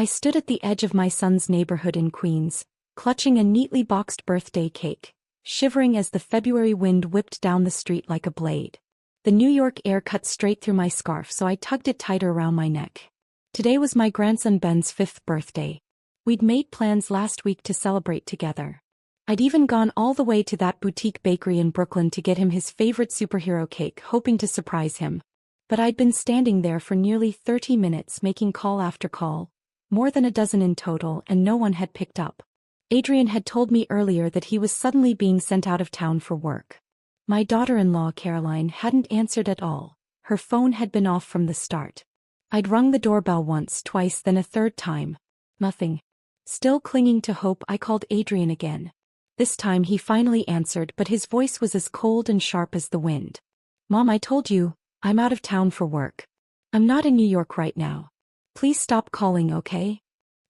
I stood at the edge of my son's neighborhood in Queens, clutching a neatly boxed birthday cake, shivering as the February wind whipped down the street like a blade. The New York air cut straight through my scarf, so I tugged it tighter around my neck. Today was my grandson Ben's 5th birthday. We'd made plans last week to celebrate together. I'd even gone all the way to that boutique bakery in Brooklyn to get him his favorite superhero cake, hoping to surprise him. But I'd been standing there for nearly 30 minutes making call after call, more than a dozen in total, and no one had picked up. Adrian had told me earlier that he was suddenly being sent out of town for work. My daughter-in-law Caroline hadn't answered at all. Her phone had been off from the start. I'd rung the doorbell once, twice, then a third time. Nothing. Still clinging to hope, I called Adrian again. This time he finally answered, but his voice was as cold and sharp as the wind. "Mom, I told you, I'm out of town for work. I'm not in New York right now. Please stop calling, okay?"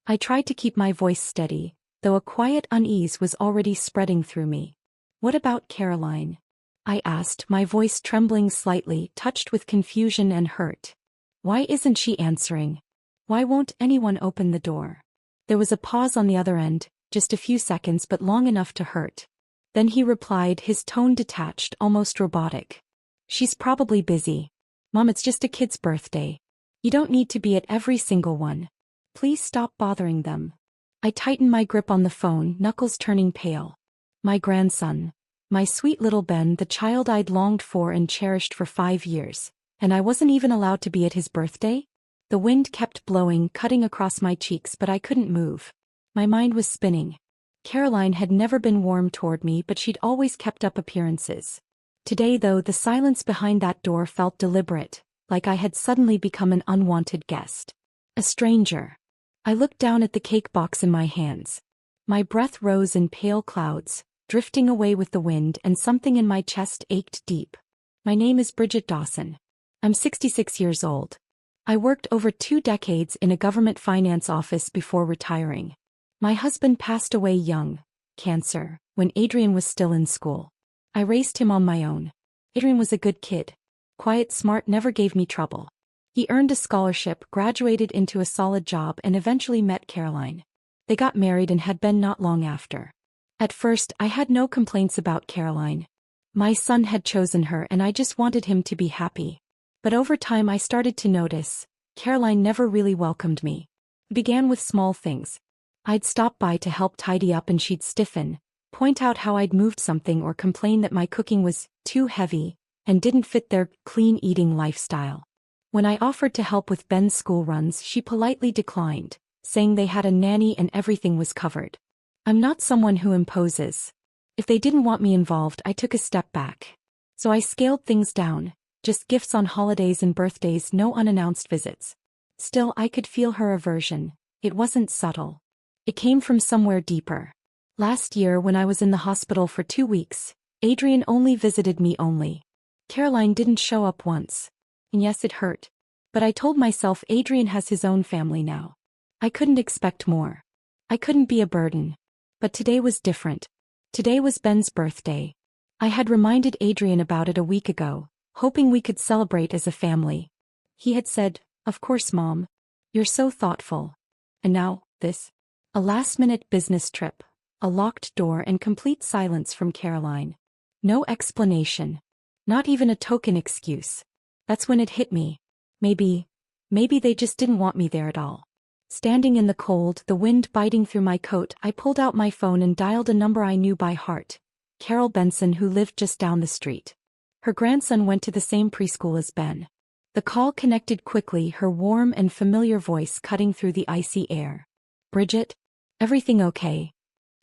I tried to keep my voice steady, though a quiet unease was already spreading through me. "What about Caroline?" I asked, my voice trembling slightly, touched with confusion and hurt. "Why isn't she answering? Why won't anyone open the door?" There was a pause on the other end, just a few seconds but long enough to hurt. Then he replied, his tone detached, almost robotic. "She's probably busy. Mom, it's just a kid's birthday. You don't need to be at every single one. Please stop bothering them." I tightened my grip on the phone, knuckles turning pale. My grandson. My sweet little Ben, the child I'd longed for and cherished for 5 years. And I wasn't even allowed to be at his birthday? The wind kept blowing, cutting across my cheeks, but I couldn't move. My mind was spinning. Caroline had never been warm toward me, but she'd always kept up appearances. Today, though, the silence behind that door felt deliberate, like I had suddenly become an unwanted guest. A stranger. I looked down at the cake box in my hands. My breath rose in pale clouds, drifting away with the wind, and something in my chest ached deep. My name is Bridget Dawson. I'm 66 years old. I worked over 2 decades in a government finance office before retiring. My husband passed away young, cancer, when Adrian was still in school. I raised him on my own. Adrian was a good kid. Quiet, smart, never gave me trouble. He earned a scholarship, graduated into a solid job, and eventually met Caroline. They got married and had been not long after. At first, I had no complaints about Caroline. My son had chosen her and I just wanted him to be happy. But over time I started to notice, Caroline never really welcomed me. It began with small things. I'd stop by to help tidy up and she'd stiffen, point out how I'd moved something or complain that my cooking was too heavy and didn't fit their clean eating lifestyle. When I offered to help with Ben's school runs, she politely declined, saying they had a nanny and everything was covered. I'm not someone who imposes. If they didn't want me involved, I took a step back. So I scaled things down, just gifts on holidays and birthdays, no unannounced visits. Still, I could feel her aversion. It wasn't subtle. It came from somewhere deeper. Last year, when I was in the hospital for 2 weeks, Adrian only visited me only. Caroline didn't show up once. And yes, it hurt. But I told myself Adrian has his own family now. I couldn't expect more. I couldn't be a burden. But today was different. Today was Ben's birthday. I had reminded Adrian about it a week ago, hoping we could celebrate as a family. He had said, "Of course, Mom. You're so thoughtful." And now, this. A last-minute business trip, a locked door, and complete silence from Caroline. No explanation. Not even a token excuse. That's when it hit me. Maybe they just didn't want me there at all. Standing in the cold, the wind biting through my coat, I pulled out my phone and dialed a number I knew by heart. Carol Benson, who lived just down the street. Her grandson went to the same preschool as Ben. The call connected quickly, her warm and familiar voice cutting through the icy air. "Bridget? Everything okay?"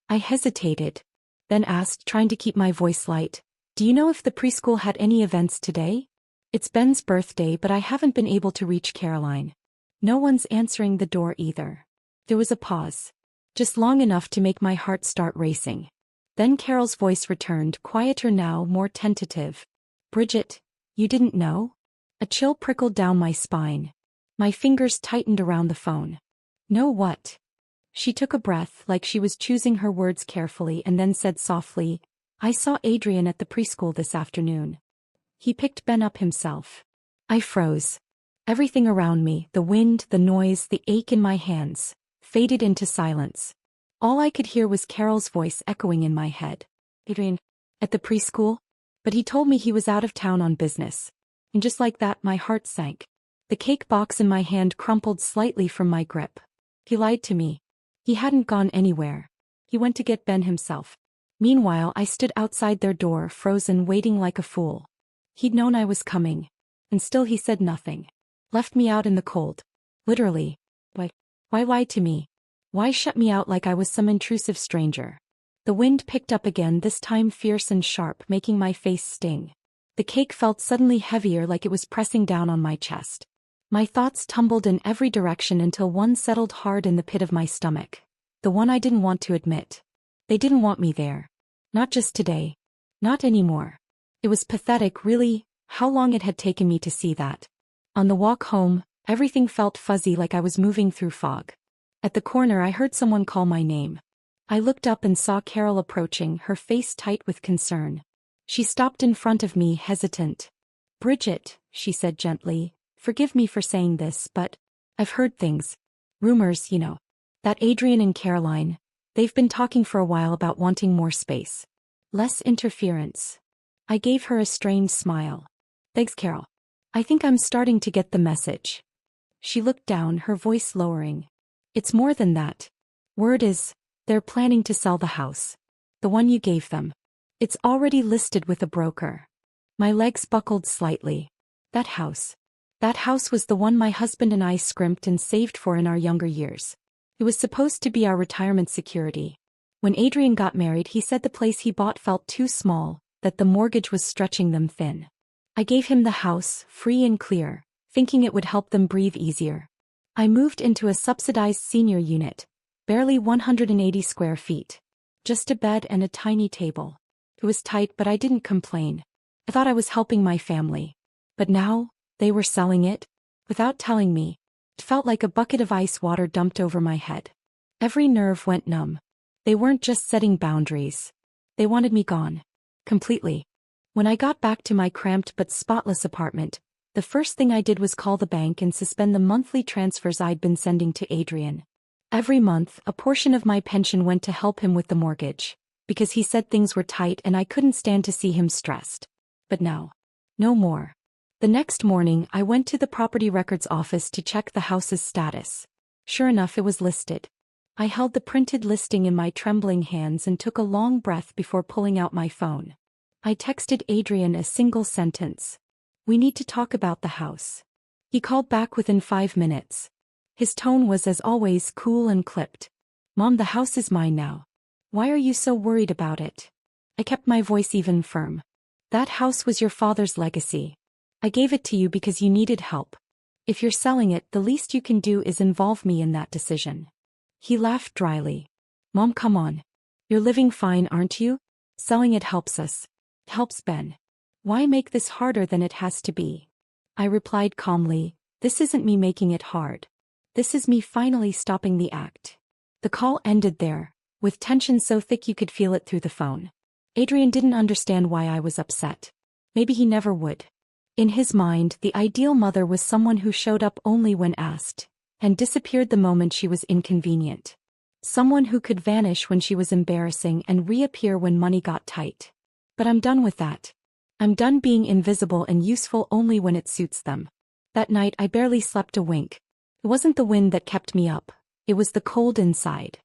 I hesitated, then asked, trying to keep my voice light, "Do you know if the preschool had any events today? It's Ben's birthday, but I haven't been able to reach Caroline. No one's answering the door either." There was a pause. Just long enough to make my heart start racing. Then Carol's voice returned, quieter now, more tentative. "Bridget, you didn't know?" A chill prickled down my spine. My fingers tightened around the phone. "Know what?" She took a breath, like she was choosing her words carefully, and then said softly, "I saw Adrian at the preschool this afternoon. He picked Ben up himself." I froze. Everything around me, the wind, the noise, the ache in my hands, faded into silence. All I could hear was Carol's voice echoing in my head. Adrian, at the preschool? But he told me he was out of town on business. And just like that, my heart sank. The cake box in my hand crumpled slightly from my grip. He lied to me. He hadn't gone anywhere. He went to get Ben himself. Meanwhile, I stood outside their door, frozen, waiting like a fool. He'd known I was coming. And still he said nothing. Left me out in the cold. Literally. Why lie to me? Why shut me out like I was some intrusive stranger? The wind picked up again, this time fierce and sharp, making my face sting. The cake felt suddenly heavier, like it was pressing down on my chest. My thoughts tumbled in every direction until one settled hard in the pit of my stomach. The one I didn't want to admit. They didn't want me there. Not just today. Not anymore. It was pathetic, really, how long it had taken me to see that. On the walk home, everything felt fuzzy, like I was moving through fog. At the corner, I heard someone call my name. I looked up and saw Carol approaching, her face tight with concern. She stopped in front of me, hesitant. "Bridget," she said gently, "forgive me for saying this, but I've heard things. Rumors, you know. That Adrian and Caroline, they've been talking for a while about wanting more space. Less interference." I gave her a strained smile. "Thanks, Carol. I think I'm starting to get the message." She looked down, her voice lowering. "It's more than that. Word is, they're planning to sell the house. The one you gave them. It's already listed with a broker." My legs buckled slightly. That house. That house was the one my husband and I scrimped and saved for in our younger years. It was supposed to be our retirement security. When Adrian got married, he said the place he bought felt too small, that the mortgage was stretching them thin. I gave him the house, free and clear, thinking it would help them breathe easier. I moved into a subsidized senior unit, barely 180 square feet. Just a bed and a tiny table. It was tight, but I didn't complain. I thought I was helping my family. But now, they were selling it? Without telling me. It felt like a bucket of ice water dumped over my head. Every nerve went numb. They weren't just setting boundaries. They wanted me gone. Completely. When I got back to my cramped but spotless apartment, the first thing I did was call the bank and suspend the monthly transfers I'd been sending to Adrian. Every month, a portion of my pension went to help him with the mortgage, because he said things were tight and I couldn't stand to see him stressed. But now, no more. The next morning, I went to the property records office to check the house's status. Sure enough, it was listed. I held the printed listing in my trembling hands and took a long breath before pulling out my phone. I texted Adrian a single sentence. "We need to talk about the house." He called back within 5 minutes. His tone was, as always, cool and clipped. "Mom, the house is mine now. Why are you so worried about it?" I kept my voice even firm. "That house was your father's legacy. I gave it to you because you needed help. If you're selling it, the least you can do is involve me in that decision." He laughed dryly. "Mom, come on. You're living fine, aren't you? Selling it helps us. It helps Ben. Why make this harder than it has to be?" I replied calmly, "This isn't me making it hard. This is me finally stopping the act." The call ended there, with tension so thick you could feel it through the phone. Adrian didn't understand why I was upset. Maybe he never would. In his mind, the ideal mother was someone who showed up only when asked, and disappeared the moment she was inconvenient. Someone who could vanish when she was embarrassing and reappear when money got tight. But I'm done with that. I'm done being invisible and useful only when it suits them. That night I barely slept a wink. It wasn't the wind that kept me up. It was the cold inside.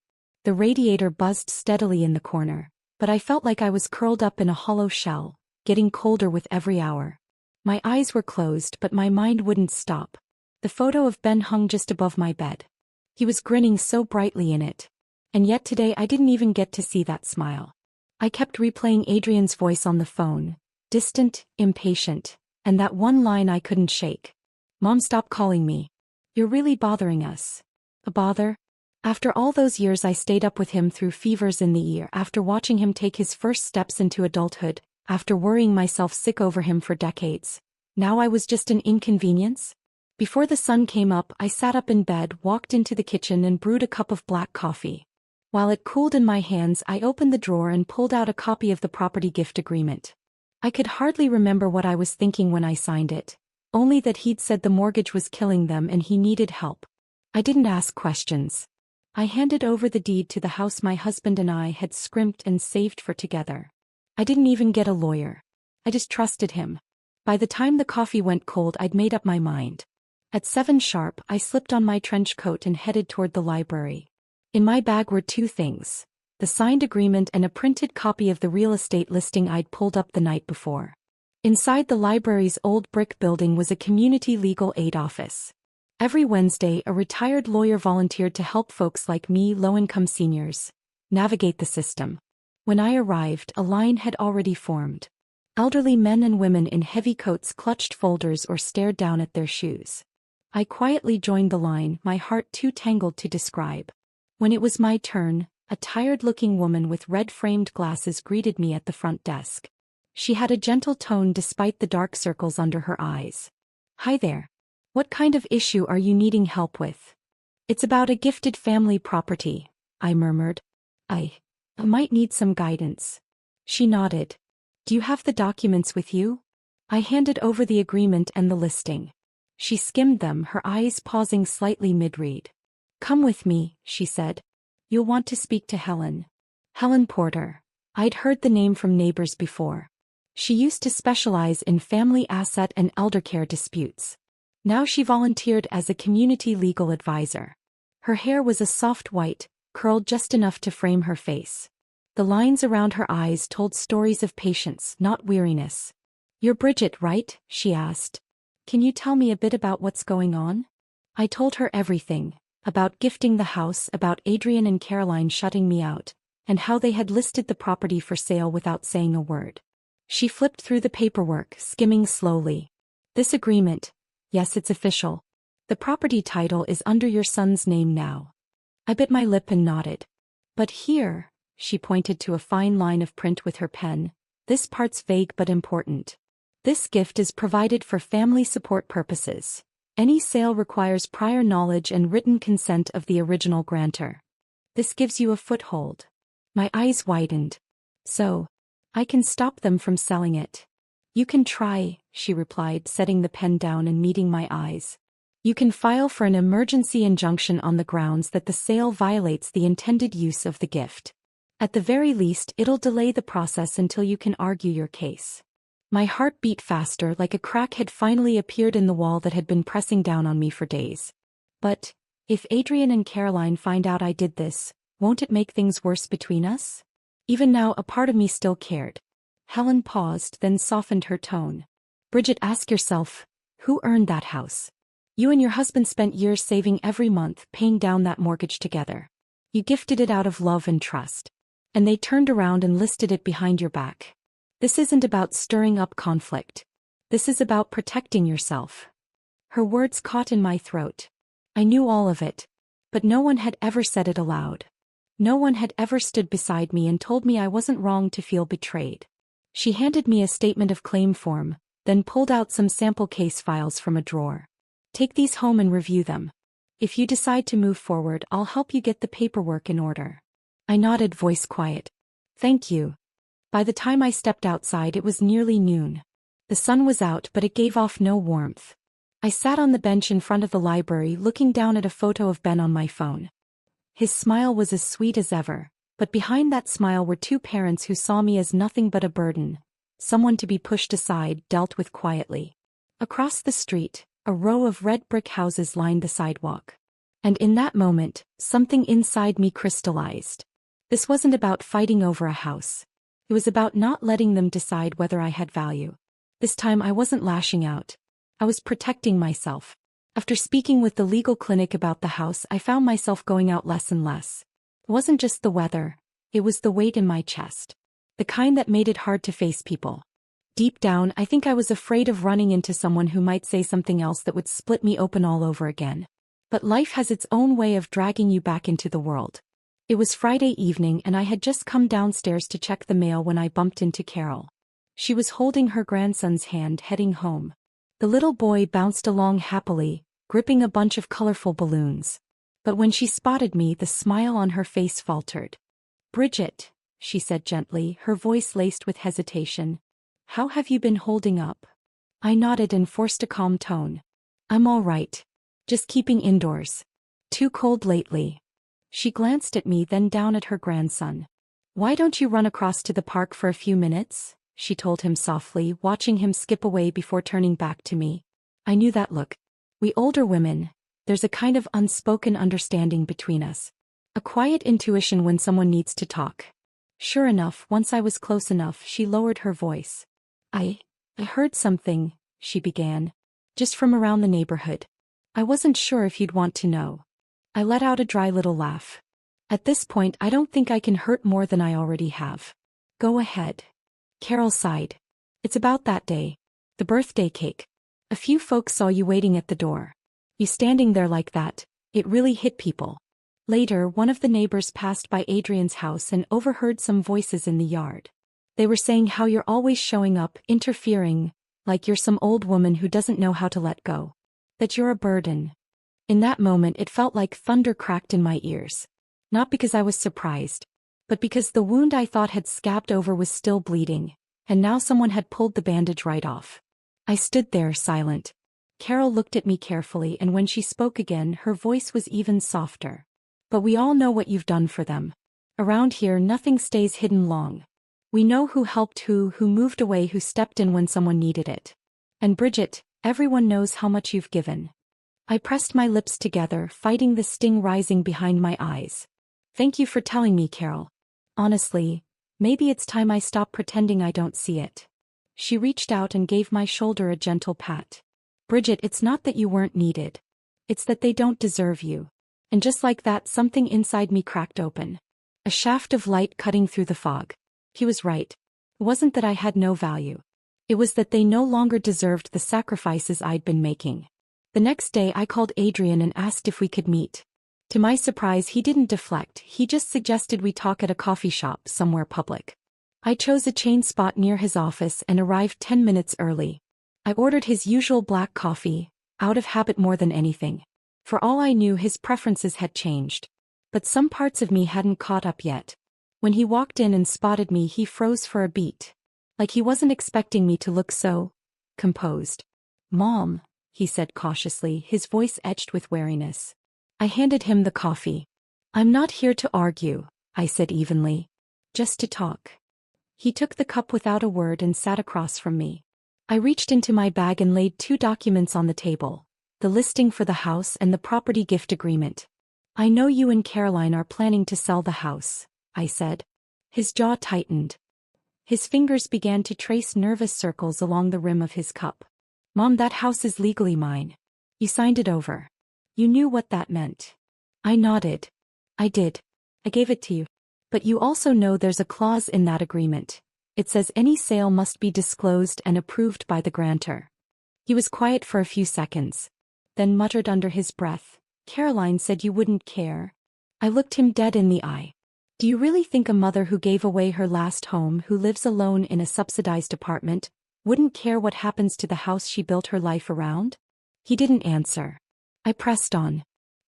The radiator buzzed steadily in the corner, but I felt like I was curled up in a hollow shell, getting colder with every hour. My eyes were closed, but my mind wouldn't stop. The photo of Ben hung just above my bed. He was grinning so brightly in it. And yet today I didn't even get to see that smile. I kept replaying Adrian's voice on the phone, distant, impatient, and that one line I couldn't shake. "Mom, stop calling me. You're really bothering us." A bother? After all those years I stayed up with him through fevers in the ear, after watching him take his first steps into adulthood, after worrying myself sick over him for decades. Now I was just an inconvenience? Before the sun came up, I sat up in bed, walked into the kitchen and brewed a cup of black coffee. While it cooled in my hands, I opened the drawer and pulled out a copy of the property gift agreement. I could hardly remember what I was thinking when I signed it. Only that he'd said the mortgage was killing them and he needed help. I didn't ask questions. I handed over the deed to the house my husband and I had scrimped and saved for together. I didn't even get a lawyer. I just trusted him. By the time the coffee went cold, I'd made up my mind. At 7 sharp, I slipped on my trench coat and headed toward the library. In my bag were 2 things: the signed agreement and a printed copy of the real estate listing I'd pulled up the night before. Inside the library's old brick building was a community legal aid office. Every Wednesday, a retired lawyer volunteered to help folks like me, low-income seniors, navigate the system. When I arrived, a line had already formed. Elderly men and women in heavy coats clutched folders or stared down at their shoes. I quietly joined the line, my heart too tangled to describe. When it was my turn, a tired-looking woman with red-framed glasses greeted me at the front desk. She had a gentle tone despite the dark circles under her eyes. "Hi there. What kind of issue are you needing help with?" "It's about a gifted family property," I murmured. I might need some guidance." She nodded. "Do you have the documents with you?" I handed over the agreement and the listing. She skimmed them, her eyes pausing slightly mid-read. "Come with me," she said. "You'll want to speak to Helen." Helen Porter. I'd heard the name from neighbors before. She used to specialize in family asset and eldercare disputes. Now she volunteered as a community legal advisor. Her hair was a soft white, curled just enough to frame her face. The lines around her eyes told stories of patience, not weariness. "You're Bridget, right?" she asked. "Can you tell me a bit about what's going on?" I told her everything, about gifting the house, about Adrian and Caroline shutting me out, and how they had listed the property for sale without saying a word. She flipped through the paperwork, skimming slowly. "This agreement, yes, it's official. The property title is under your son's name now." I bit my lip and nodded. "But here," she pointed to a fine line of print with her pen, "this part's vague but important. This gift is provided for family support purposes. Any sale requires prior knowledge and written consent of the original grantor. This gives you a foothold." My eyes widened. "So, I can stop them from selling it?" "You can try," she replied, setting the pen down and meeting my eyes. "You can file for an emergency injunction on the grounds that the sale violates the intended use of the gift. At the very least, it'll delay the process until you can argue your case." My heart beat faster, like a crack had finally appeared in the wall that had been pressing down on me for days. "But if Adrian and Caroline find out I did this, won't it make things worse between us?" Even now, a part of me still cared. Helen paused, then softened her tone. "Bridget, ask yourself, who earned that house? You and your husband spent years saving every month, paying down that mortgage together. You gifted it out of love and trust. And they turned around and listed it behind your back. This isn't about stirring up conflict. This is about protecting yourself." Her words caught in my throat. I knew all of it, but no one had ever said it aloud. No one had ever stood beside me and told me I wasn't wrong to feel betrayed. She handed me a statement of claim form, then pulled out some sample case files from a drawer. "Take these home and review them. If you decide to move forward, I'll help you get the paperwork in order." I nodded, voice quiet. "Thank you." By the time I stepped outside, it was nearly noon. The sun was out, but it gave off no warmth. I sat on the bench in front of the library, looking down at a photo of Ben on my phone. His smile was as sweet as ever, but behind that smile were 2 parents who saw me as nothing but a burden, someone to be pushed aside, dealt with quietly. Across the street, a row of red brick houses lined the sidewalk. And in that moment, something inside me crystallized. This wasn't about fighting over a house. It was about not letting them decide whether I had value. This time I wasn't lashing out. I was protecting myself. After speaking with the legal clinic about the house, I found myself going out less and less. It wasn't just the weather, it was the weight in my chest. The kind that made it hard to face people. Deep down, I think I was afraid of running into someone who might say something else that would split me open all over again. But life has its own way of dragging you back into the world. It was Friday evening and I had just come downstairs to check the mail when I bumped into Carol. She was holding her grandson's hand, heading home. The little boy bounced along happily, gripping a bunch of colorful balloons. But when she spotted me, the smile on her face faltered. "Bridget," she said gently, her voice laced with hesitation, "how have you been holding up?" I nodded and forced a calm tone. I'm all right. Just keeping indoors. Too cold lately. She glanced at me, then down at her grandson. Why don't you run across to the park for a few minutes? She told him softly, watching him skip away before turning back to me. I knew that look. We older women, there's a kind of unspoken understanding between us. A quiet intuition when someone needs to talk. Sure enough, once I was close enough, she lowered her voice. I heard something, she began. Just from around the neighborhood. I wasn't sure if you'd want to know. I let out a dry little laugh. At this point, I don't think I can hurt more than I already have. Go ahead. Carol sighed. It's about that day. The birthday cake. A few folks saw you waiting at the door. You standing there like that, it really hit people. Later, one of the neighbors passed by Adrian's house and overheard some voices in the yard. They were saying how you're always showing up, interfering, like you're some old woman who doesn't know how to let go. That you're a burden. In that moment, it felt like thunder cracked in my ears. Not because I was surprised, but because the wound I thought had scabbed over was still bleeding, and now someone had pulled the bandage right off. I stood there, silent. Carol looked at me carefully, and when she spoke again, her voice was even softer. But we all know what you've done for them. Around here, nothing stays hidden long. We know who helped who moved away, who stepped in when someone needed it. And Bridget, everyone knows how much you've given. I pressed my lips together, fighting the sting rising behind my eyes. Thank you for telling me, Carol. Honestly, maybe it's time I stop pretending I don't see it. She reached out and gave my shoulder a gentle pat. Bridget, it's not that you weren't needed. It's that they don't deserve you. And just like that, something inside me cracked open. A shaft of light cutting through the fog. He was right. It wasn't that I had no value. It was that they no longer deserved the sacrifices I'd been making. The next day I called Adrian and asked if we could meet. To my surprise, he didn't deflect, he just suggested we talk at a coffee shop somewhere public. I chose a chain spot near his office and arrived 10 minutes early. I ordered his usual black coffee, out of habit more than anything. For all I knew, his preferences had changed. But some parts of me hadn't caught up yet. When he walked in and spotted me, he froze for a beat. Like he wasn't expecting me to look so composed. Mom, he said cautiously, his voice etched with wariness. I handed him the coffee. I'm not here to argue, I said evenly. Just to talk. He took the cup without a word and sat across from me. I reached into my bag and laid 2 documents on the table. The listing for the house and the property gift agreement. I know you and Caroline are planning to sell the house, I said. His jaw tightened. His fingers began to trace nervous circles along the rim of his cup. Mom, that house is legally mine. You signed it over. You knew what that meant. I nodded. I did. I gave it to you. But you also know there's a clause in that agreement. It says any sale must be disclosed and approved by the grantor. He was quiet for a few seconds. Then muttered under his breath, Caroline said you wouldn't care. I looked him dead in the eye. Do you really think a mother who gave away her last home, who lives alone in a subsidized apartment, wouldn't care what happens to the house she built her life around? He didn't answer. I pressed on.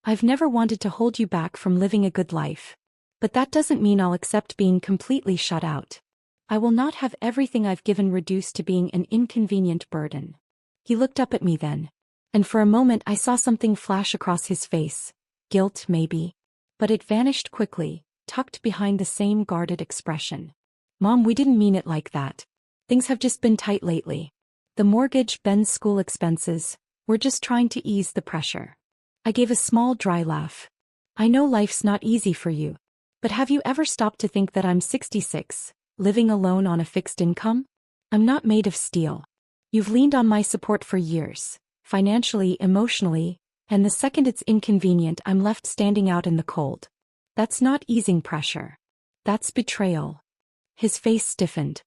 I've never wanted to hold you back from living a good life. But that doesn't mean I'll accept being completely shut out. I will not have everything I've given reduced to being an inconvenient burden. He looked up at me then. And for a moment I saw something flash across his face. Guilt, maybe. But it vanished quickly, tucked behind the same guarded expression. Mom, we didn't mean it like that. Things have just been tight lately. The mortgage, Ben's school expenses, we're just trying to ease the pressure. I gave a small dry laugh. I know life's not easy for you. But have you ever stopped to think that I'm 66, living alone on a fixed income? I'm not made of steel. You've leaned on my support for years. Financially, emotionally, and the second it's inconvenient, I'm left standing out in the cold. That's not easing pressure. That's betrayal. His face stiffened.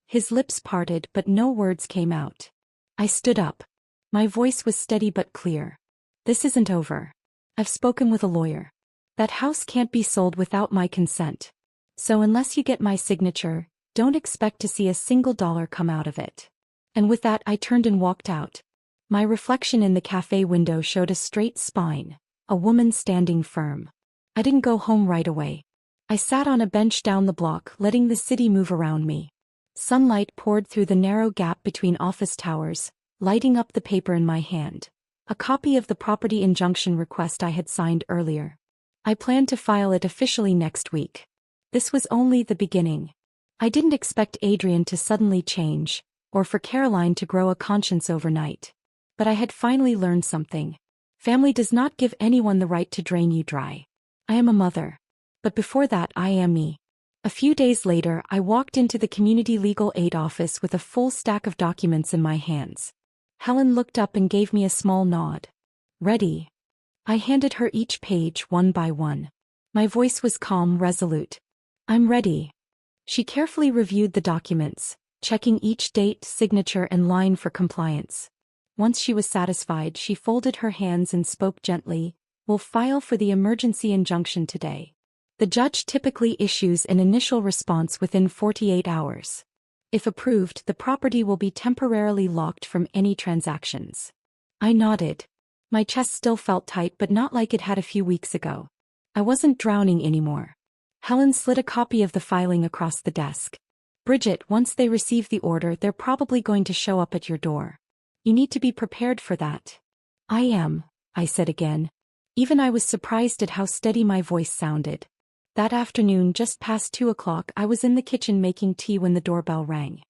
His lips parted, but no words came out. I stood up. My voice was steady but clear. This isn't over. I've spoken with a lawyer. That house can't be sold without my consent. So unless you get my signature, don't expect to see a single dollar come out of it. And with that, I turned and walked out. My reflection in the cafe window showed a straight spine, a woman standing firm. I didn't go home right away. I sat on a bench down the block, letting the city move around me. Sunlight poured through the narrow gap between office towers, lighting up the paper in my hand. A copy of the property injunction request I had signed earlier. I planned to file it officially next week. This was only the beginning. I didn't expect Adrian to suddenly change, or for Caroline to grow a conscience overnight. But I had finally learned something. Family does not give anyone the right to drain you dry. I am a mother. But before that, I am me. A few days later, I walked into the community legal aid office with a full stack of documents in my hands. Helen looked up and gave me a small nod. Ready? I handed her each page one by one. My voice was calm, resolute. I'm ready. She carefully reviewed the documents, checking each date, signature, and line for compliance. Once she was satisfied, she folded her hands and spoke gently. We'll file for the emergency injunction today. The judge typically issues an initial response within 48 hours. If approved, the property will be temporarily locked from any transactions. I nodded. My chest still felt tight, but not like it had a few weeks ago. I wasn't drowning anymore. Helen slid a copy of the filing across the desk. Bridget, once they receive the order, they're probably going to show up at your door. You need to be prepared for that. I am, I said again. Even I was surprised at how steady my voice sounded. That afternoon, just past 2 o'clock, I was in the kitchen making tea when the doorbell rang.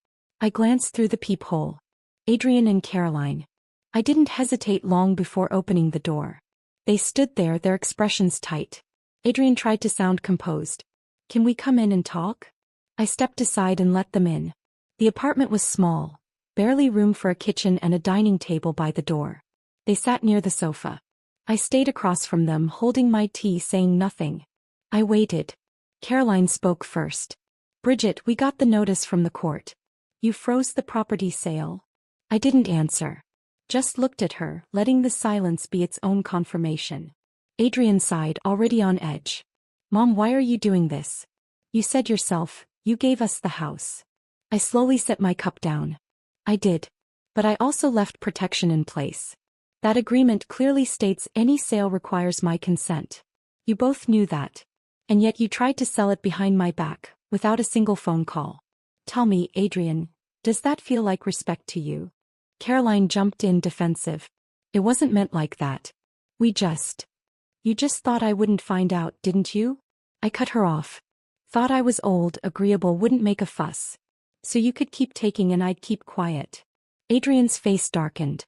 I glanced through the peephole. Adrian and Caroline. I didn't hesitate long before opening the door. They stood there, their expressions tight. Adrian tried to sound composed. Can we come in and talk? I stepped aside and let them in. The apartment was small, barely room for a kitchen and a dining table by the door. They sat near the sofa. I stayed across from them, holding my tea, saying nothing. I waited. Caroline spoke first. Bridget, we got the notice from the court. You froze the property sale. I didn't answer. Just looked at her, letting the silence be its own confirmation. Adrian sighed, already on edge. Mom, why are you doing this? You said yourself, you gave us the house. I slowly set my cup down. I did. But I also left protection in place. That agreement clearly states any sale requires my consent. You both knew that. And yet you tried to sell it behind my back, without a single phone call. Tell me, Adrian, does that feel like respect to you? Caroline jumped in defensive. It wasn't meant like that. You just thought I wouldn't find out, didn't you? I cut her off. Thought I was old, agreeable, wouldn't make a fuss. So you could keep taking and I'd keep quiet. Adrian's face darkened.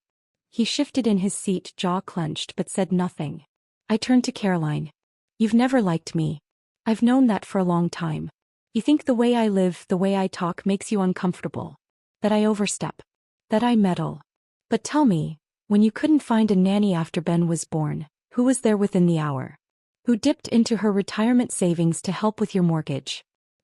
He shifted in his seat, jaw clenched, but said nothing. I turned to Caroline. You've never liked me. I've known that for a long time. You think the way I live, the way I talk makes you uncomfortable. That I overstep. That I meddle. But tell me, when you couldn't find a nanny after Ben was born, who was there within the hour? Who dipped into her retirement savings to help with your mortgage?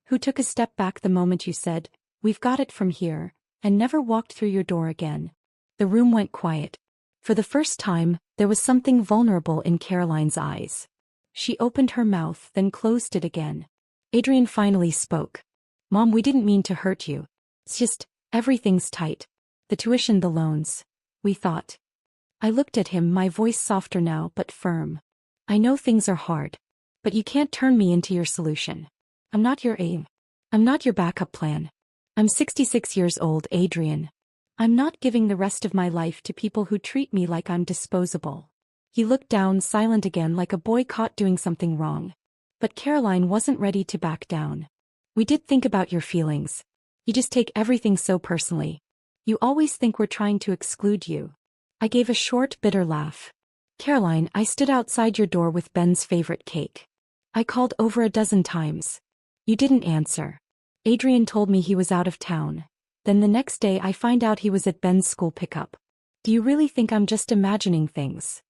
Who took a step back the moment you said, we've got it from here, and never walked through your door again? The room went quiet. For the first time, there was something vulnerable in Caroline's eyes. She opened her mouth, then closed it again. Adrian finally spoke. Mom, we didn't mean to hurt you. It's just, everything's tight. The tuition, the loans. We thought. I looked at him, my voice softer now, but firm. I know things are hard. But you can't turn me into your solution. I'm not your aim. I'm not your backup plan. I'm 66 years old, Adrian. I'm not giving the rest of my life to people who treat me like I'm disposable. He looked down, silent again, like a boy caught doing something wrong. But Caroline wasn't ready to back down. We did think about your feelings. You just take everything so personally. You always think we're trying to exclude you. I gave a short, bitter laugh. Caroline, I stood outside your door with Ben's favorite cake. I called over a dozen times. You didn't answer. Adrian told me he was out of town. Then the next day I find out he was at Ben's school pickup. Do you really think I'm just imagining things?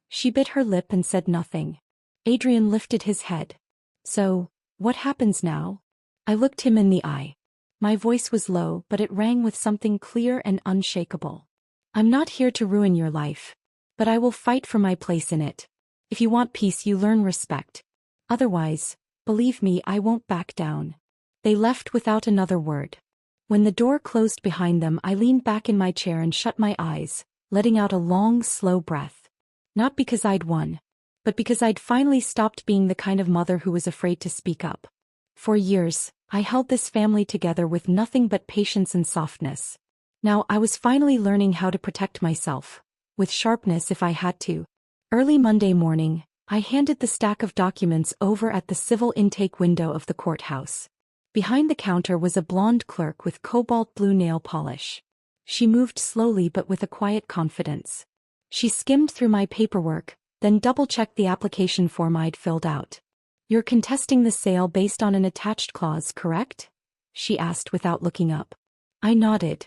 She bit her lip and said nothing. Adrian lifted his head. So, what happens now? I looked him in the eye. My voice was low, but it rang with something clear and unshakable. I'm not here to ruin your life. But I will fight for my place in it. If you want peace, you learn respect. Otherwise, believe me, I won't back down. They left without another word. When the door closed behind them, I leaned back in my chair and shut my eyes, letting out a long, slow breath. Not because I'd won, but because I'd finally stopped being the kind of mother who was afraid to speak up. For years, I held this family together with nothing but patience and softness. Now I was finally learning how to protect myself, with sharpness if I had to. Early Monday morning, I handed the stack of documents over at the civil intake window of the courthouse. Behind the counter was a blonde clerk with cobalt blue nail polish. She moved slowly but with a quiet confidence. She skimmed through my paperwork, then double-checked the application form I'd filled out. "You're contesting the sale based on an attached clause, correct?" she asked without looking up. I nodded.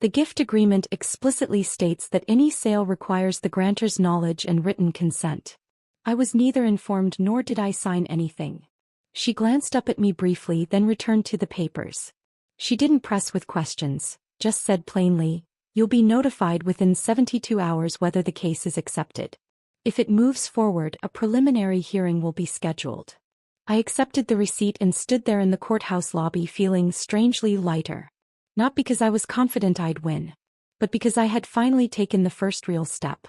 The gift agreement explicitly states that any sale requires the grantor's knowledge and written consent. I was neither informed nor did I sign anything. She glanced up at me briefly, then returned to the papers. She didn't press with questions, just said plainly, "You'll be notified within 72 hours whether the case is accepted. If it moves forward, a preliminary hearing will be scheduled." I accepted the receipt and stood there in the courthouse lobby feeling strangely lighter. Not because I was confident I'd win, but because I had finally taken the first real step.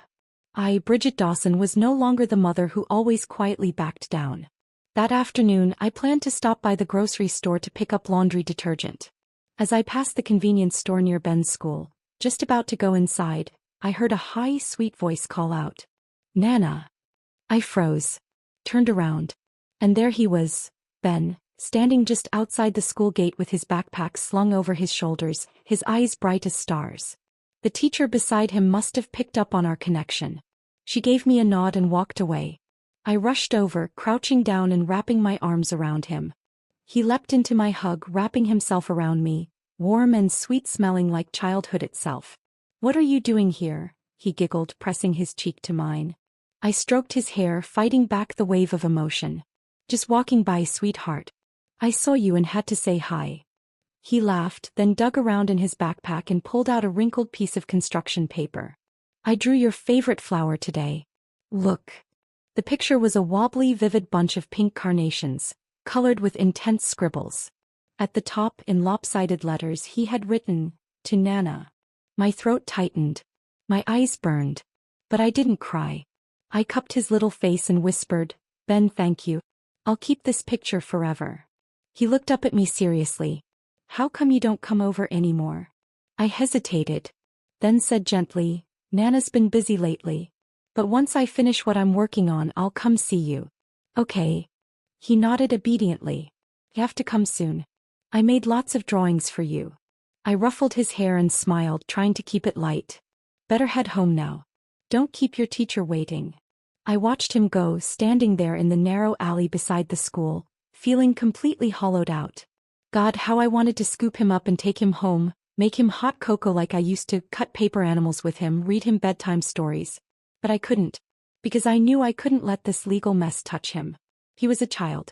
Bridget Dawson, was no longer the mother who always quietly backed down. That afternoon, I planned to stop by the grocery store to pick up laundry detergent. As I passed the convenience store near Ben's school, just about to go inside, I heard a high, sweet voice call out, "Nana." I froze, turned around, and there he was, Ben, standing just outside the school gate with his backpack slung over his shoulders, his eyes bright as stars. The teacher beside him must have picked up on our connection. She gave me a nod and walked away. I rushed over, crouching down and wrapping my arms around him. He leapt into my hug, wrapping himself around me, warm and sweet-smelling like childhood itself. "What are you doing here?" he giggled, pressing his cheek to mine. I stroked his hair, fighting back the wave of emotion. "Just walking by, sweetheart. I saw you and had to say hi." He laughed, then dug around in his backpack and pulled out a wrinkled piece of construction paper. "I drew your favorite flower today. Look." The picture was a wobbly, vivid bunch of pink carnations, colored with intense scribbles. At the top, in lopsided letters, he had written, "To Nana." My throat tightened. My eyes burned. But I didn't cry. I cupped his little face and whispered, "Ben, thank you. I'll keep this picture forever." He looked up at me seriously. "How come you don't come over anymore?" I hesitated, then said gently, "Nana's been busy lately. But once I finish what I'm working on, I'll come see you." "Okay." He nodded obediently. "You have to come soon. I made lots of drawings for you." I ruffled his hair and smiled, trying to keep it light. "Better head home now. Don't keep your teacher waiting." I watched him go, standing there in the narrow alley beside the school, feeling completely hollowed out. God, how I wanted to scoop him up and take him home, make him hot cocoa like I used to, cut paper animals with him, read him bedtime stories. But I couldn't. Because I knew I couldn't let this legal mess touch him. He was a child.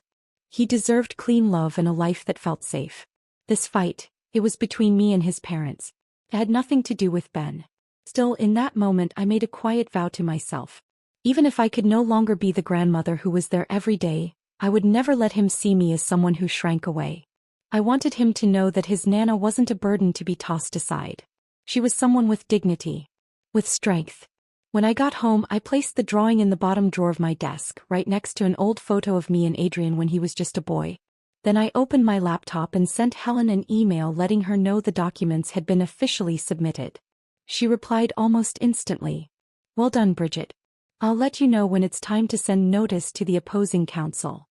He deserved clean love and a life that felt safe. This fight, it was between me and his parents. It had nothing to do with Ben. Still, in that moment I made a quiet vow to myself. Even if I could no longer be the grandmother who was there every day, I would never let him see me as someone who shrank away. I wanted him to know that his Nana wasn't a burden to be tossed aside. She was someone with dignity. With strength. When I got home, I placed the drawing in the bottom drawer of my desk, right next to an old photo of me and Adrian when he was just a boy. Then I opened my laptop and sent Helen an email letting her know the documents had been officially submitted. She replied almost instantly. "Well done, Bridget. I'll let you know when it's time to send notice to the opposing counsel."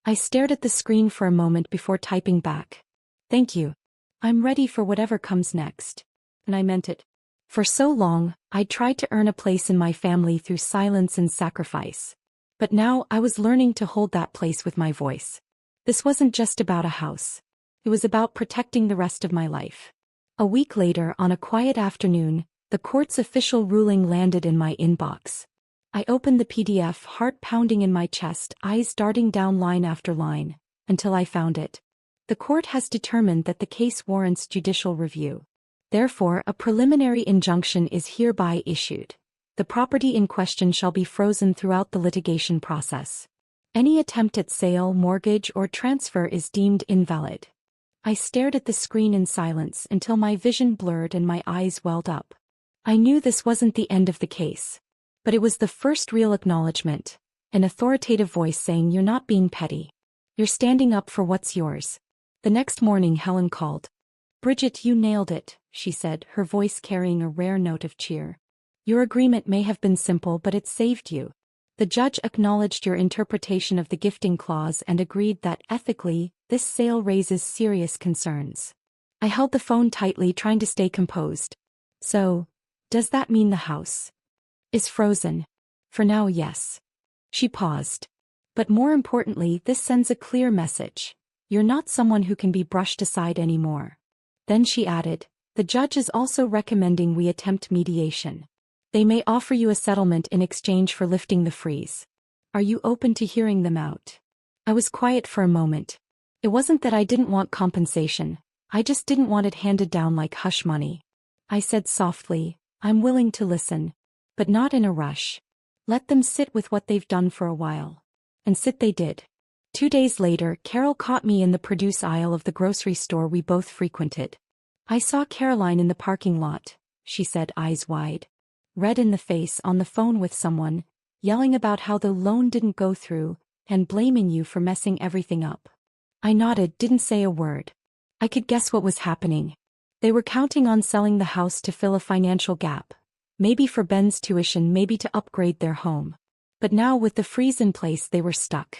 I stared at the screen for a moment before typing back. "Thank you. I'm ready for whatever comes next." And I meant it. For so long, I'd tried to earn a place in my family through silence and sacrifice. But now I was learning to hold that place with my voice. This wasn't just about a house. It was about protecting the rest of my life. A week later, on a quiet afternoon, the court's official ruling landed in my inbox. I opened the PDF, heart pounding in my chest, eyes darting down line after line, until I found it. The court has determined that the case warrants judicial review. Therefore, a preliminary injunction is hereby issued. The property in question shall be frozen throughout the litigation process. Any attempt at sale, mortgage, or transfer is deemed invalid. I stared at the screen in silence until my vision blurred and my eyes welled up. I knew this wasn't the end of the case. But it was the first real acknowledgement, an authoritative voice saying you're not being petty. You're standing up for what's yours. The next morning Helen called. "Bridget, you nailed it," she said, her voice carrying a rare note of cheer. Your agreement may have been simple, but it saved you. The judge acknowledged your interpretation of the gifting clause and agreed that, ethically, this sale raises serious concerns. I held the phone tightly, trying to stay composed. So, does that mean the house is frozen? For now, yes. She paused. But more importantly, this sends a clear message. You're not someone who can be brushed aside anymore. Then she added, the judge is also recommending we attempt mediation. They may offer you a settlement in exchange for lifting the freeze. Are you open to hearing them out? I was quiet for a moment. It wasn't that I didn't want compensation, I just didn't want it handed down like hush money. I said softly, I'm willing to listen. But not in a rush. Let them sit with what they've done for a while. And sit they did. 2 days later, Carol caught me in the produce aisle of the grocery store we both frequented. I saw Caroline in the parking lot, she said, eyes wide. Red in the face, on the phone with someone, yelling about how the loan didn't go through, and blaming you for messing everything up. I nodded, didn't say a word. I could guess what was happening. They were counting on selling the house to fill a financial gap. Maybe for Ben's tuition, maybe to upgrade their home. But now with the freeze in place, they were stuck.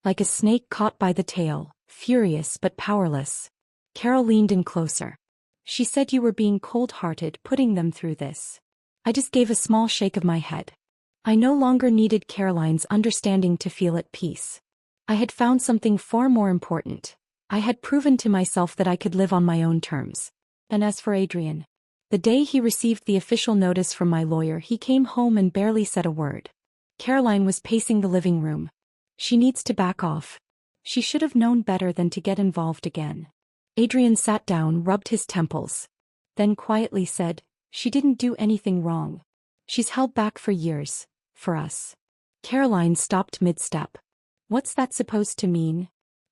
Like a snake caught by the tail, furious but powerless. Carol leaned in closer. She said you were being cold-hearted, putting them through this. I just gave a small shake of my head. I no longer needed Caroline's understanding to feel at peace. I had found something far more important. I had proven to myself that I could live on my own terms. And as for Adrian, the day he received the official notice from my lawyer, he came home and barely said a word. Caroline was pacing the living room. She needs to back off. She should have known better than to get involved again. Adrian sat down, rubbed his temples. Then quietly said, she didn't do anything wrong. She's held back for years. For us. Caroline stopped mid-step. What's that supposed to mean?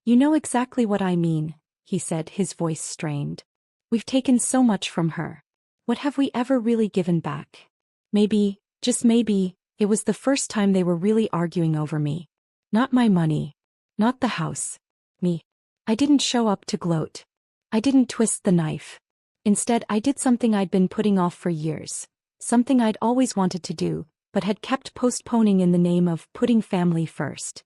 You know exactly what I mean, he said, his voice strained. We've taken so much from her. What have we ever really given back? Maybe, just maybe, it was the first time they were really arguing over me. Not my money. Not the house. Me. I didn't show up to gloat. I didn't twist the knife. Instead, I did something I'd been putting off for years. Something I'd always wanted to do, but had kept postponing in the name of putting family first.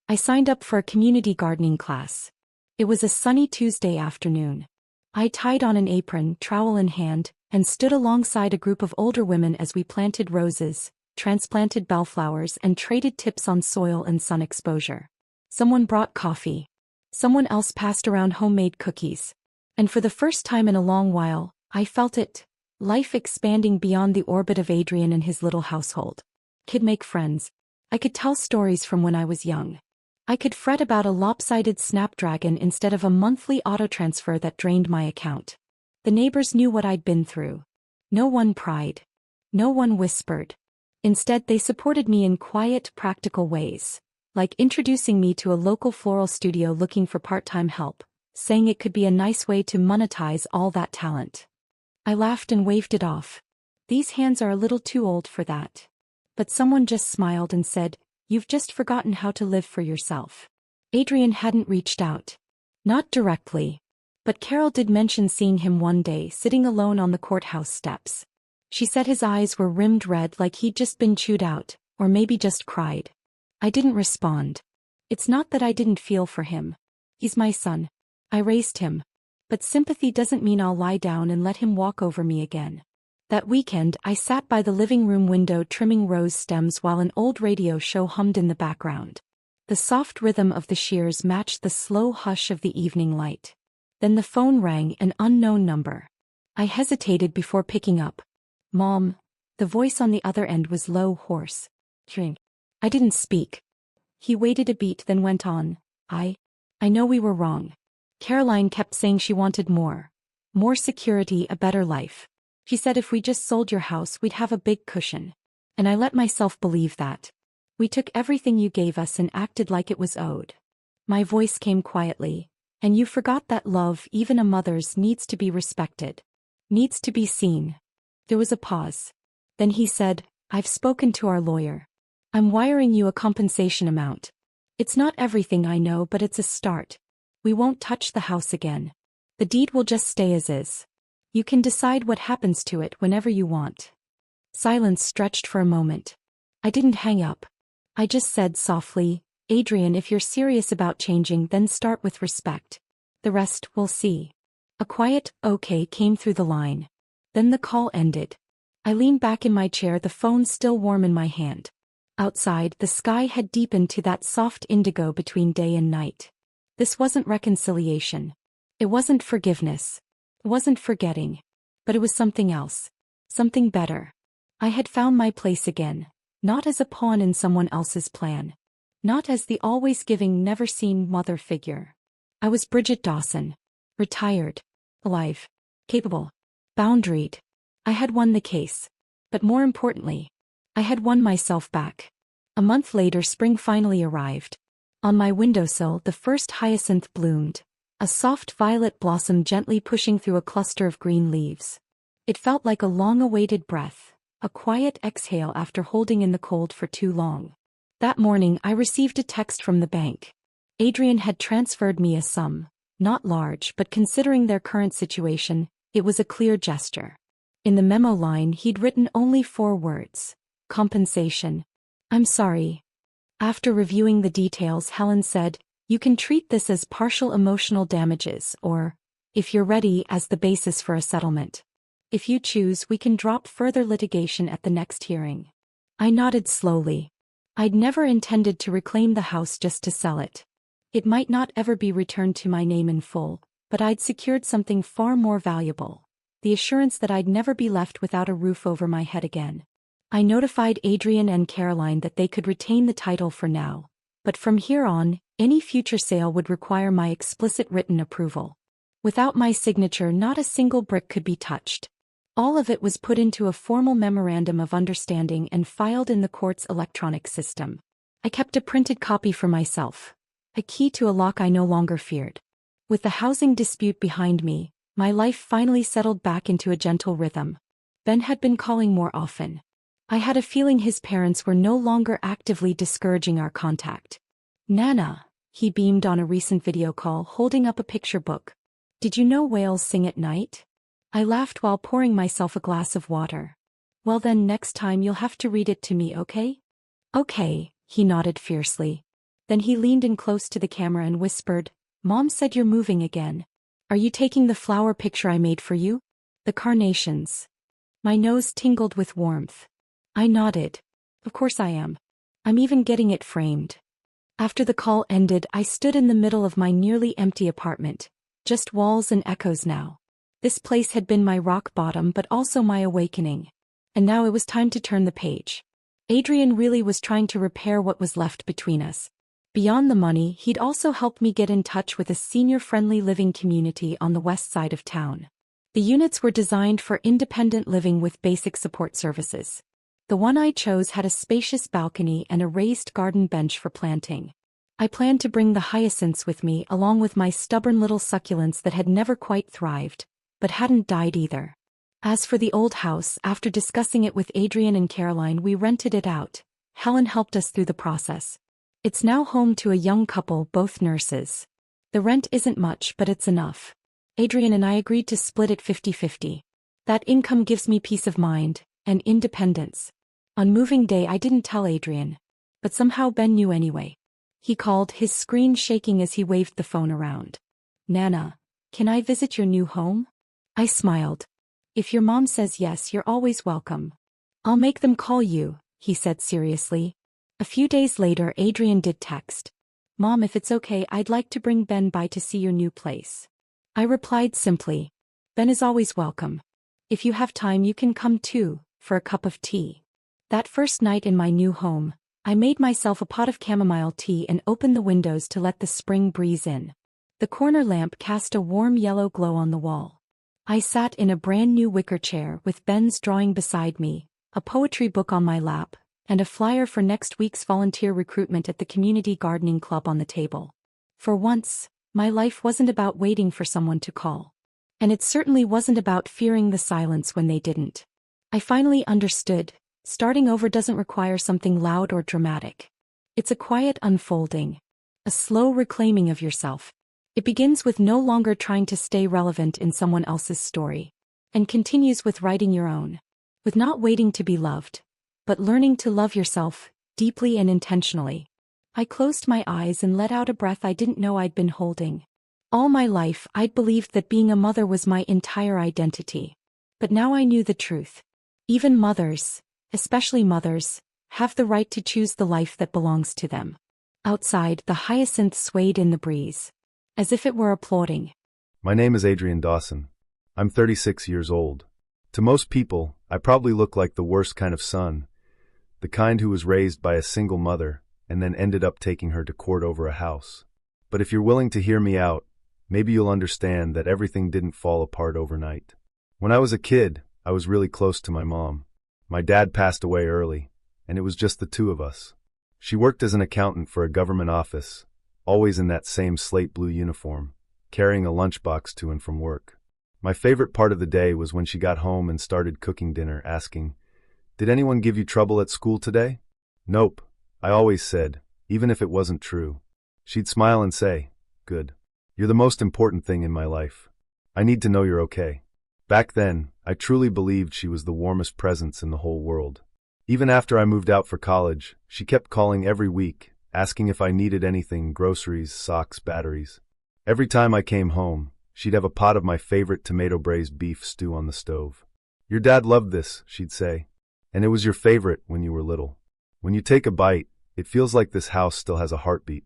I signed up for a community gardening class. It was a sunny Tuesday afternoon. I tied on an apron, trowel in hand, and stood alongside a group of older women as we planted roses, transplanted bellflowers, and traded tips on soil and sun exposure. Someone brought coffee. Someone else passed around homemade cookies. And for the first time in a long while, I felt it. Life expanding beyond the orbit of Adrian and his little household. Could make friends. I could tell stories from when I was young. I could fret about a lopsided Snapdragon instead of a monthly autotransfer that drained my account. The neighbors knew what I'd been through. No one pried. No one whispered. Instead, they supported me in quiet, practical ways. Like introducing me to a local floral studio looking for part-time help, saying it could be a nice way to monetize all that talent. I laughed and waved it off. These hands are a little too old for that. But someone just smiled and said, you've just forgotten how to live for yourself. Adrian hadn't reached out. Not directly. But Carol did mention seeing him one day sitting alone on the courthouse steps. She said his eyes were rimmed red like he'd just been chewed out, or maybe just cried. I didn't respond. It's not that I didn't feel for him. He's my son. I raised him. But sympathy doesn't mean I'll lie down and let him walk over me again. That weekend, I sat by the living room window trimming rose stems while an old radio show hummed in the background. The soft rhythm of the shears matched the slow hush of the evening light. Then the phone rang, an unknown number. I hesitated before picking up. Mom. The voice on the other end was low, hoarse. I didn't speak. He waited a beat, then went on. I know we were wrong. Caroline kept saying she wanted more. More security, a better life. She said if we just sold your house, we'd have a big cushion. And I let myself believe that. We took everything you gave us and acted like it was owed. My voice came quietly. And you forgot that love, even a mother's, needs to be respected. Needs to be seen. There was a pause. Then he said, I've spoken to our lawyer. I'm wiring you a compensation amount. It's not everything, I know, but it's a start. We won't touch the house again. The deed will just stay as is. You can decide what happens to it whenever you want. Silence stretched for a moment. I didn't hang up. I just said softly, Adrian, if you're serious about changing, then start with respect. The rest, we'll see. A quiet, okay, came through the line. Then the call ended. I leaned back in my chair, the phone still warm in my hand. Outside, the sky had deepened to that soft indigo between day and night. This wasn't reconciliation. It wasn't forgiveness. It wasn't forgetting. But it was something else. Something better. I had found my place again, not as a pawn in someone else's plan. Not as the always giving, never seen mother figure. I was Bridget Dawson. Retired. Alive. Capable. Boundaried. I had won the case. But more importantly, I had won myself back. A month later, spring finally arrived. On my windowsill, the first hyacinth bloomed, a soft violet blossom gently pushing through a cluster of green leaves. It felt like a long-awaited breath, a quiet exhale after holding in the cold for too long. That morning, I received a text from the bank. Adrian had transferred me a sum, not large, but considering their current situation, it was a clear gesture. In the memo line, he'd written only 4 words. Compensation. I'm sorry. After reviewing the details, Helen said, you can treat this as partial emotional damages or, if you're ready, as the basis for a settlement. If you choose, we can drop further litigation at the next hearing. I nodded slowly. I'd never intended to reclaim the house just to sell it. It might not ever be returned to my name in full, but I'd secured something far more valuable. The assurance that I'd never be left without a roof over my head again. I notified Adrian and Caroline that they could retain the title for now, but from here on, any future sale would require my explicit written approval. Without my signature, not a single brick could be touched. All of it was put into a formal memorandum of understanding and filed in the court's electronic system. I kept a printed copy for myself, a key to a lock I no longer feared. With the housing dispute behind me, my life finally settled back into a gentle rhythm. Ben had been calling more often. I had a feeling his parents were no longer actively discouraging our contact. Nana, he beamed on a recent video call, holding up a picture book. Did you know whales sing at night? I laughed while pouring myself a glass of water. Well then, next time you'll have to read it to me, okay? Okay, he nodded fiercely. Then he leaned in close to the camera and whispered, Mom said you're moving again. Are you taking the flower picture I made for you? The carnations. My nose tingled with warmth. I nodded. Of course I am. I'm even getting it framed. After the call ended, I stood in the middle of my nearly empty apartment. Just walls and echoes now. This place had been my rock bottom but also my awakening. And now it was time to turn the page. Adrian really was trying to repair what was left between us. Beyond the money, he'd also helped me get in touch with a senior-friendly living community on the west side of town. The units were designed for independent living with basic support services. The one I chose had a spacious balcony and a raised garden bench for planting. I planned to bring the hyacinths with me along with my stubborn little succulents that had never quite thrived, but hadn't died either. As for the old house, after discussing it with Adrian and Caroline, we rented it out. Helen helped us through the process. It's now home to a young couple, both nurses. The rent isn't much, but it's enough. Adrian and I agreed to split it 50-50. That income gives me peace of mind and independence. On moving day, I didn't tell Adrian, but somehow Ben knew anyway. He called, his screen shaking as he waved the phone around. Nana, can I visit your new home? I smiled. If your mom says yes, you're always welcome. I'll make them call you, he said seriously. A few days later, Adrian did text. Mom, if it's okay, I'd like to bring Ben by to see your new place. I replied simply. Ben is always welcome. If you have time, you can come too, for a cup of tea. That first night in my new home, I made myself a pot of chamomile tea and opened the windows to let the spring breeze in. The corner lamp cast a warm yellow glow on the wall. I sat in a brand new wicker chair with Ben's drawing beside me, a poetry book on my lap, and a flyer for next week's volunteer recruitment at the community gardening club on the table. For once, my life wasn't about waiting for someone to call. And it certainly wasn't about fearing the silence when they didn't. I finally understood, starting over doesn't require something loud or dramatic. It's a quiet unfolding, a slow reclaiming of yourself. It begins with no longer trying to stay relevant in someone else's story. And continues with writing your own. With not waiting to be loved, but learning to love yourself, deeply and intentionally. I closed my eyes and let out a breath I didn't know I'd been holding. All my life I'd believed that being a mother was my entire identity. But now I knew the truth. Even mothers, especially mothers, have the right to choose the life that belongs to them. Outside, the hyacinth swayed in the breeze, as if it were applauding. My name is Adrian Dawson. I'm 36 years old. To most people, I probably look like the worst kind of son, the kind who was raised by a single mother and then ended up taking her to court over a house. But if you're willing to hear me out, maybe you'll understand that everything didn't fall apart overnight. When I was a kid, I was really close to my mom. My dad passed away early, and it was just the two of us. She worked as an accountant for a government office, always in that same slate blue uniform, carrying a lunchbox to and from work. My favorite part of the day was when she got home and started cooking dinner, asking, "Did anyone give you trouble at school today?" "Nope," I always said, even if it wasn't true. She'd smile and say, "Good. You're the most important thing in my life. I need to know you're okay." Back then, I truly believed she was the warmest presence in the whole world. Even after I moved out for college, she kept calling every week, asking if I needed anything, groceries, socks, batteries. Every time I came home, she'd have a pot of my favorite tomato braised beef stew on the stove. "Your dad loved this," she'd say. "And it was your favorite when you were little. When you take a bite, it feels like this house still has a heartbeat."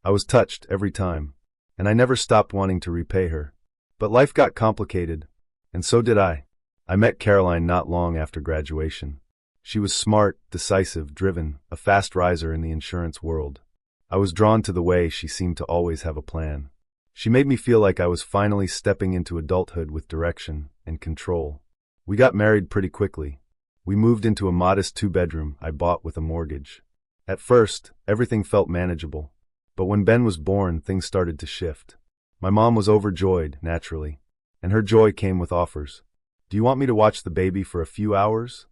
I was touched every time, and I never stopped wanting to repay her. But life got complicated, and so did I. I met Caroline not long after graduation. She was smart, decisive, driven, a fast riser in the insurance world. I was drawn to the way she seemed to always have a plan. She made me feel like I was finally stepping into adulthood with direction and control. We got married pretty quickly. We moved into a modest 2-bedroom I bought with a mortgage. At first, everything felt manageable. But when Ben was born, things started to shift. My mom was overjoyed, naturally. And her joy came with offers. "Do you want me to watch the baby for a few hours?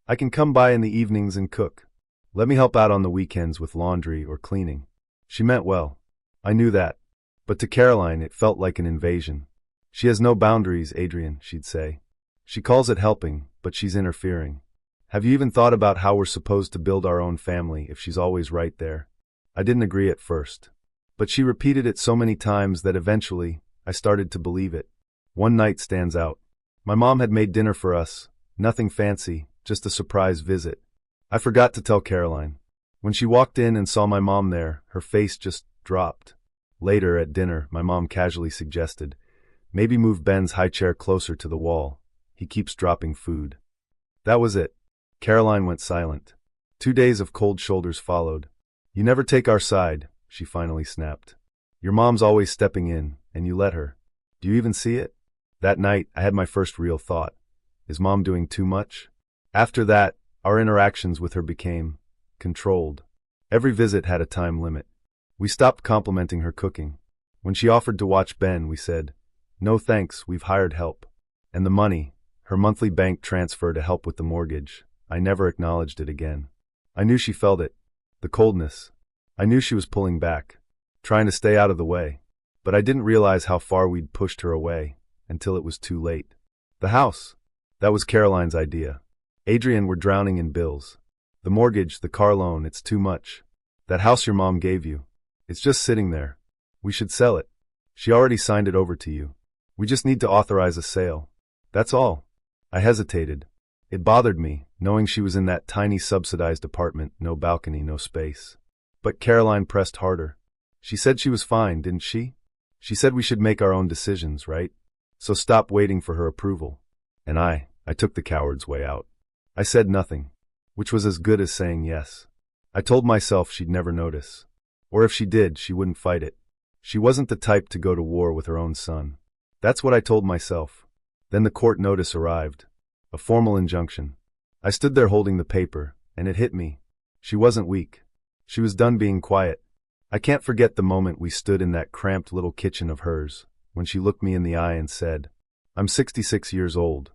I can come by in the evenings and cook. Let me help out on the weekends with laundry or cleaning." She meant well. I knew that. But to Caroline, it felt like an invasion. "She has no boundaries, Adrian," she'd say. "She calls it helping, but she's interfering. Have you even thought about how we're supposed to build our own family if she's always right there?" I didn't agree at first. But she repeated it so many times that eventually, I started to believe it. One night stands out. My mom had made dinner for us, nothing fancy, just a surprise visit. I forgot to tell Caroline. When she walked in and saw my mom there, her face just dropped. Later, at dinner, my mom casually suggested, "Maybe move Ben's high chair closer to the wall. He keeps dropping food." That was it. Caroline went silent. 2 days of cold shoulders followed. "You never take our side," she finally snapped. "Your mom's always stepping in, and you let her. Do you even see it?" That night, I had my first real thought. Is Mom doing too much? After that, our interactions with her became controlled. Every visit had a time limit. We stopped complimenting her cooking. When she offered to watch Ben, we said, "No thanks, we've hired help." And the money, her monthly bank transfer to help with the mortgage, I never acknowledged it again. I knew she felt it. The coldness. I knew she was pulling back, trying to stay out of the way. But I didn't realize how far we'd pushed her away, until it was too late. The house. That was Caroline's idea. "Adrian, we're drowning in bills. The mortgage, the car loan, it's too much. That house your mom gave you, it's just sitting there. We should sell it. She already signed it over to you. We just need to authorize a sale. That's all." I hesitated. It bothered me, knowing she was in that tiny subsidized apartment, no balcony, no space. But Caroline pressed harder. She said she was fine, didn't she? She said we should make our own decisions, right? So stop waiting for her approval. And I took the coward's way out. I said nothing, which was as good as saying yes. I told myself she'd never notice. Or if she did, she wouldn't fight it. She wasn't the type to go to war with her own son. That's what I told myself. Then the court notice arrived. A formal injunction. I stood there holding the paper, and it hit me. She wasn't weak. She was done being quiet. I can't forget the moment we stood in that cramped little kitchen of hers, when she looked me in the eye and said, "I'm 66 years old.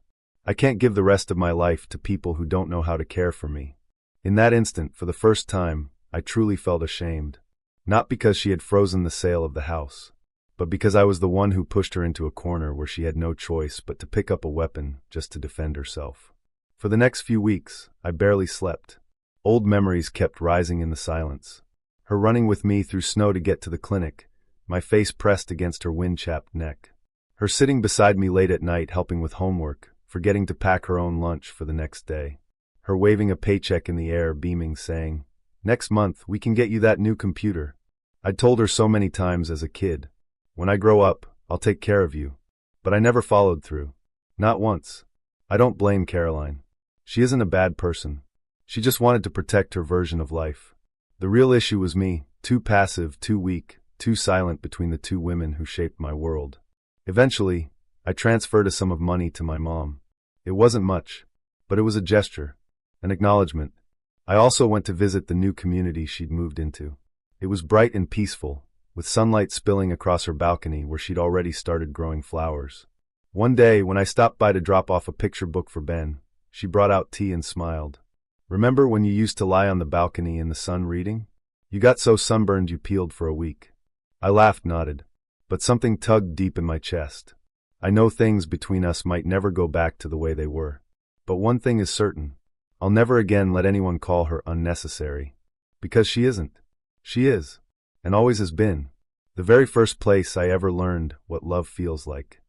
I can't give the rest of my life to people who don't know how to care for me." In that instant, for the first time, I truly felt ashamed. Not because she had frozen the sale of the house, but because I was the one who pushed her into a corner where she had no choice but to pick up a weapon just to defend herself. For the next few weeks, I barely slept. Old memories kept rising in the silence. Her running with me through snow to get to the clinic, my face pressed against her wind-chapped neck. Her sitting beside me late at night helping with homework, forgetting to pack her own lunch for the next day. Her waving a paycheck in the air, beaming, saying, "Next month, we can get you that new computer." I'd told her so many times as a kid, "When I grow up, I'll take care of you." But I never followed through. Not once. I don't blame Caroline. She isn't a bad person. She just wanted to protect her version of life. The real issue was me, too passive, too weak, too silent between the two women who shaped my world. Eventually, I transferred a sum of money to my mom. It wasn't much, but it was a gesture, an acknowledgement. I also went to visit the new community she'd moved into. It was bright and peaceful, with sunlight spilling across her balcony where she'd already started growing flowers. One day, when I stopped by to drop off a picture book for Ben, she brought out tea and smiled. "Remember when you used to lie on the balcony in the sun reading? You got so sunburned you peeled for a week." I laughed, nodded, but something tugged deep in my chest. I know things between us might never go back to the way they were. But one thing is certain. I'll never again let anyone call her unnecessary. Because she isn't. She is, and always has been, the very first place I ever learned what love feels like.